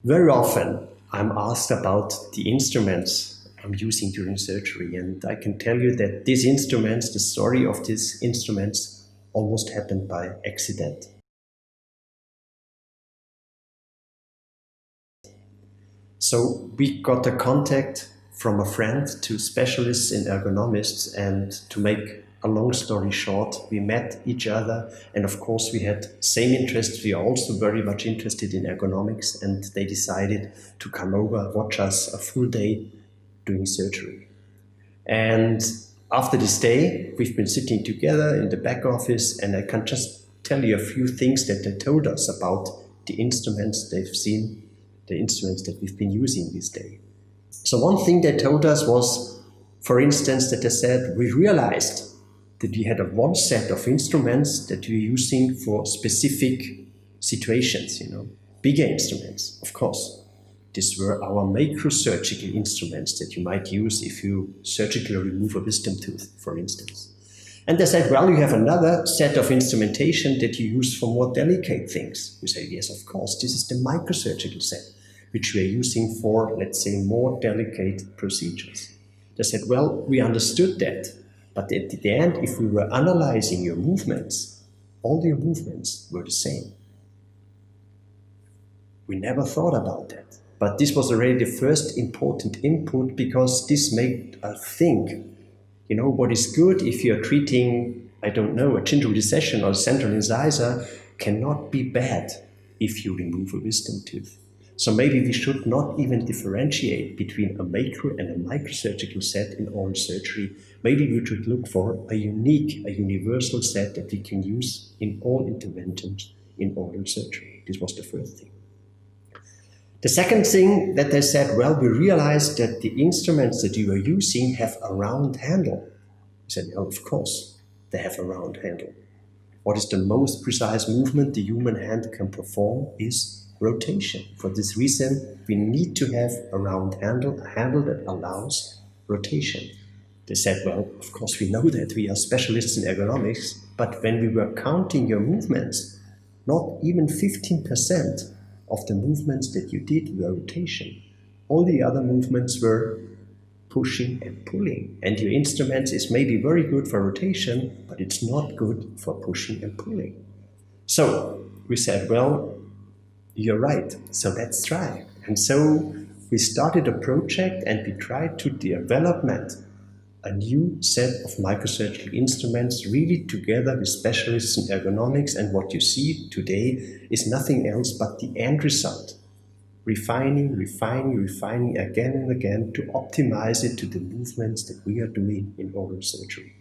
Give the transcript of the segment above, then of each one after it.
Very often I'm asked about the instruments I'm using during surgery, and I can tell you that these instruments, the story of these instruments almost happened by accident. So we got a contact from a friend to specialists in ergonomics, and to make a long story short, we met each other, and of course we had same interests. We are also very much interested in ergonomics, and they decided to come over, watch us a full day doing surgery. And after this day, we've been sitting together in the back office, and I can just tell you a few things that they told us about the instruments they've seen, the instruments that we've been using this day. So one thing they told us was, for instance, that they said, we realized that we had a one set of instruments that we were using for specific situations, bigger instruments, of course. These were our microsurgical instruments that you might use if you surgically remove a wisdom tooth, for instance. And they said, well, you have another set of instrumentation that you use for more delicate things. We say, yes, of course, this is the microsurgical set, which we are using for, let's say, more delicate procedures. They said, well, we understood that, but at the end, if we were analyzing your movements, all your movements were the same. We never thought about that. But this was already the first important input, because this made us think, what is good if you're treating, I don't know, a gingival recession or a central incisor cannot be bad if you remove a wisdom tooth. So maybe we should not even differentiate between a macro and a microsurgical set in oral surgery. Maybe we should look for a unique, a universal set that we can use in all interventions in oral surgery. This was the first thing. The second thing that they said, well, we realized that the instruments that you are using have a round handle. I said, well, of course, they have a round handle. What is the most precise movement the human hand can perform is rotation. For this reason, we need to have a round handle, a handle that allows rotation. They said, well, of course we know that, we are specialists in ergonomics, but when we were counting your movements, not even 15% of the movements that you did were rotation. All the other movements were pushing and pulling. And your instrument is maybe very good for rotation, but it's not good for pushing and pulling. So we said, well, you're right, so let's try. And so we started a project, and we tried to develop a new set of microsurgical instruments, really together with specialists in ergonomics. And what you see today is nothing else but the end result. Refining again and again to optimize it to the movements that we are doing in oral surgery.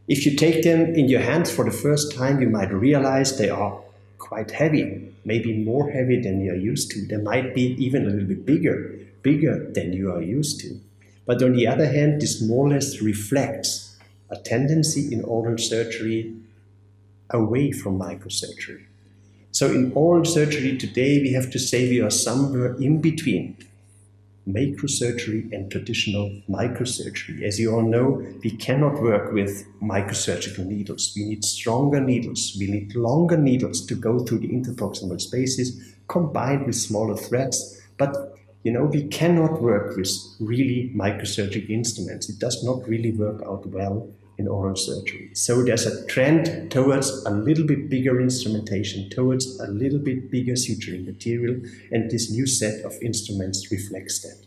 If you take them in your hands for the first time, you might realize they are quite heavy, maybe more heavy than you are used to. They might be even a little bit bigger than you are used to. But on the other hand, this more or less reflects a tendency in oral surgery away from microsurgery. So in oral surgery today, we have to say we are somewhere in between macrosurgery and traditional microsurgery. As you all know, we cannot work with microsurgical needles. We need stronger needles. We need longer needles to go through the interproximal spaces, combined with smaller threads. But we cannot work with really microsurgical instruments. It does not really work out well in oral surgery. So there's a trend towards a little bit bigger instrumentation, towards a little bit bigger suturing material, and this new set of instruments reflects that.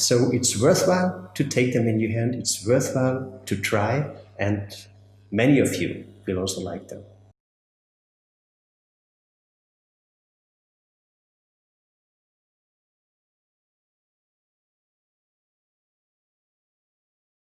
So it's worthwhile to take them in your hand. It's worthwhile to try, and many of you will also like them.